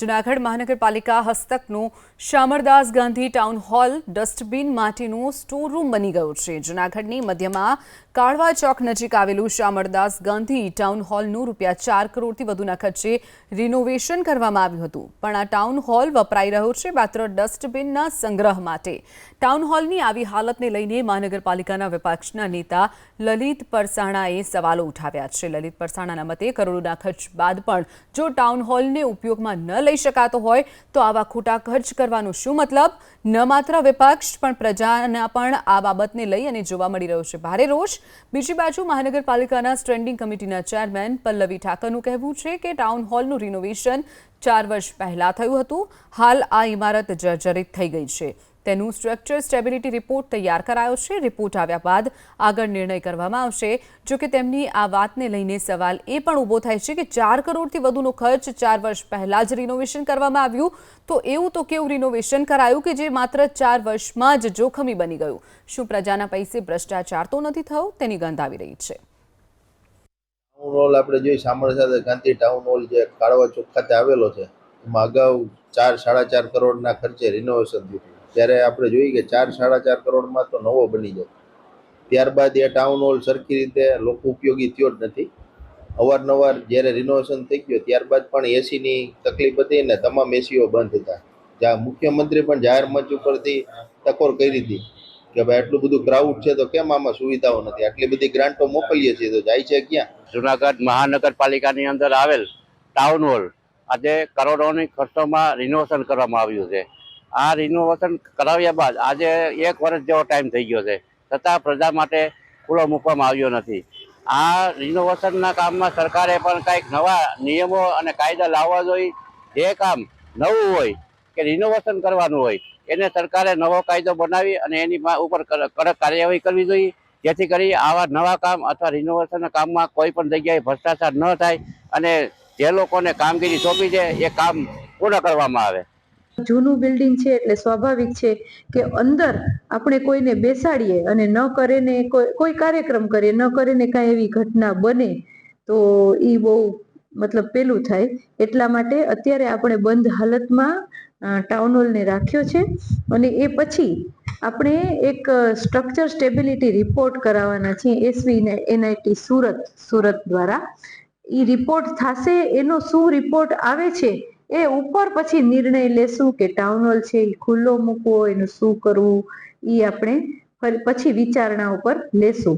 જૂનાગઢ મહાનગરપાલિકા હસ્તકનું Shamaldas Gandhi town hall dustbin માટેનું સ્ટોર રૂમ બની ગયું છે। જૂનાગઢની મધ્યમાં કાળવા ચોક નજીક આવેલું શામળદાસ ગાંધી ટાઉન હોલનું ₹4 કરોડથી વધુના ખર્ચે રિનોવેશન કરવામાં આવ્યું હતું, પણ આ ટાઉન હોલ વપરાઈ રહ્યો છે માત્ર ડસ્ટબિનના સંગ્રહ માટે। ટાઉન હોલની આવી હાલતને લઈને મહાનગરપાલિકાના વિપક્ષના નેતા લલિત પરસાણાએ સવાલો ઉઠાવ્યા છે। લલિત પરસાણાના મતે કરોડોના ખર્ચ બાદ પણ જો ટાઉન હોલને ઉપયોગમાં ન લઈ શકાતો હોય તો આવા ખોટા ખર્ચ કરવાનો શું મતલબ? ન માત્ર વિપક્ષ પણ પ્રજાના પણ આ બાબતને લઈ અને જોવા મળી રહ્યો છે ભારે રોષ। બીજી બાજુ મહાનગરપાલિકાના સ્ટેન્ડિંગ કમિટીના ચેરમેન પલ્લવી ઠાકરનું કહેવું છે કે ટાઉન હોલનું રિનોવેશન 4 વર્ષ પહેલા થયું હતું। હાલ આ ઇમારત જર્જરિત થઈ ગઈ છે। તેનું સ્ટ્રક્ચર સ્ટેબિલિટી રિપોર્ટ તૈયાર કરાયો છે। રિપોર્ટ આવ્યા બાદ આગળ નિર્ણય કરવામાં આવશે। જો કે તેમની આ વાતને લઈને સવાલ એ પણ ઊભો થાય છે કે 4 કરોડથી વધુનો ખર્ચ 4 વર્ષ પહેલા જ રિનોવેશન કરવામાં આવ્યું તો એવું તો કેવું રિનોવેશન કરાયું કે જે માત્ર 4 વર્ષમાં જ જોખમી બની ગયું? શું પ્રજાના પૈસે ભ્રષ્ટાચાર તો નથી થયો? તેની ગંધ આવી રહી છે। ટાઉન હોલ આપણે જોઈએ શામળદાસ ગાંધી ટાઉન હોલ જે કાળવા ચોક ખાતે આવેલો છે, એમાં અગાઉ 4-4.5 કરોડના ખર્ચે રિનોવેશન થયું। ત્યારે આપણે જોઈએ કે 4-4.5 કરોડમાં તો નવો બની જાય। ત્યારબાદ એ ટાઉન હોલ સરખી રીતે લોકો ઉપયોગી થયો જ નથી। અવારનવાર જ્યારે રિનોવેશન થઈ ગયો ત્યારબાદ પણ એસીની તકલીફ હતી ને તમામ એસીઓ બંધ હતા। જ્યાં મુખ્યમંત્રી પણ જાહેર મંચ ઉપરથી ટકોર કરી હતી કે ભાઈ આટલું બધું ક્રાઉડ છે તો કેમ આમાં સુવિધાઓ નથી? આટલી બધી ગ્રાન્ટો મોકલીએ છીએ તો જાય છે ક્યાં? જૂનાગઢ મહાનગરપાલિકાની અંદર આવેલ ટાઉન હોલ આજે કરોડોની ખર્ચોમાં રિનોવેશન કરવામાં આવ્યું છે। આ રિનોવેશન કરાવ્યા બાદ આજે 1 વર્ષ જેવો ટાઈમ થઈ ગયો છે, છતાં પ્રજા માટે ખુલ્લો મૂકવામાં આવ્યો નથી। આ રિનોવેશનના કામમાં સરકારે પણ કંઈક નવા નિયમો અને કાયદા લાવવા જોઈએ। જે કામ નવું હોય કે રિનોવેશન કરવાનું હોય એને સરકારે નવો કાયદો બનાવી અને એની ઉપર કડક કાર્યવાહી કરવી જોઈએ, જેથી કરી આવા નવા કામ અથવા રિનોવેશનના કામમાં કોઈ પણ જગ્યાએ ભ્રષ્ટાચાર ન થાય અને જે લોકોને કામગીરી સોંપી છે એ કામ પૂર્ણ કરવામાં આવે। જૂનું બિલ્ડિંગ છે એટલે સ્વાભાવિક છે કે અંદર આપણે કોઈને બેસાડીએ અને ન કરે ને કોઈ કાર્યક્રમ કરીએ ન કરે ને કાંઈ એવી ઘટના બને તો એ બહુ મતલબ પેલું થાય। એટલા માટે અત્યારે આપણે બંધ હાલતમાં ટાઉન હોલને રાખ્યો છે અને એ પછી આપણે એક સ્ટ્રક્ચર સ્ટેબિલિટી રિપોર્ટ કરાવવાના છીએ SVNIT સુરત દ્વારા। એ રિપોર્ટ થશે, એનો શું રિપોર્ટ આવે છે એ ઉપર પછી નિર્ણય લેશું કે ટાઉન હોલ છે એ ખુલ્લો મૂકવો, એનું શું કરવું, એ આપણે પછી વિચારણા ઉપર લેશું।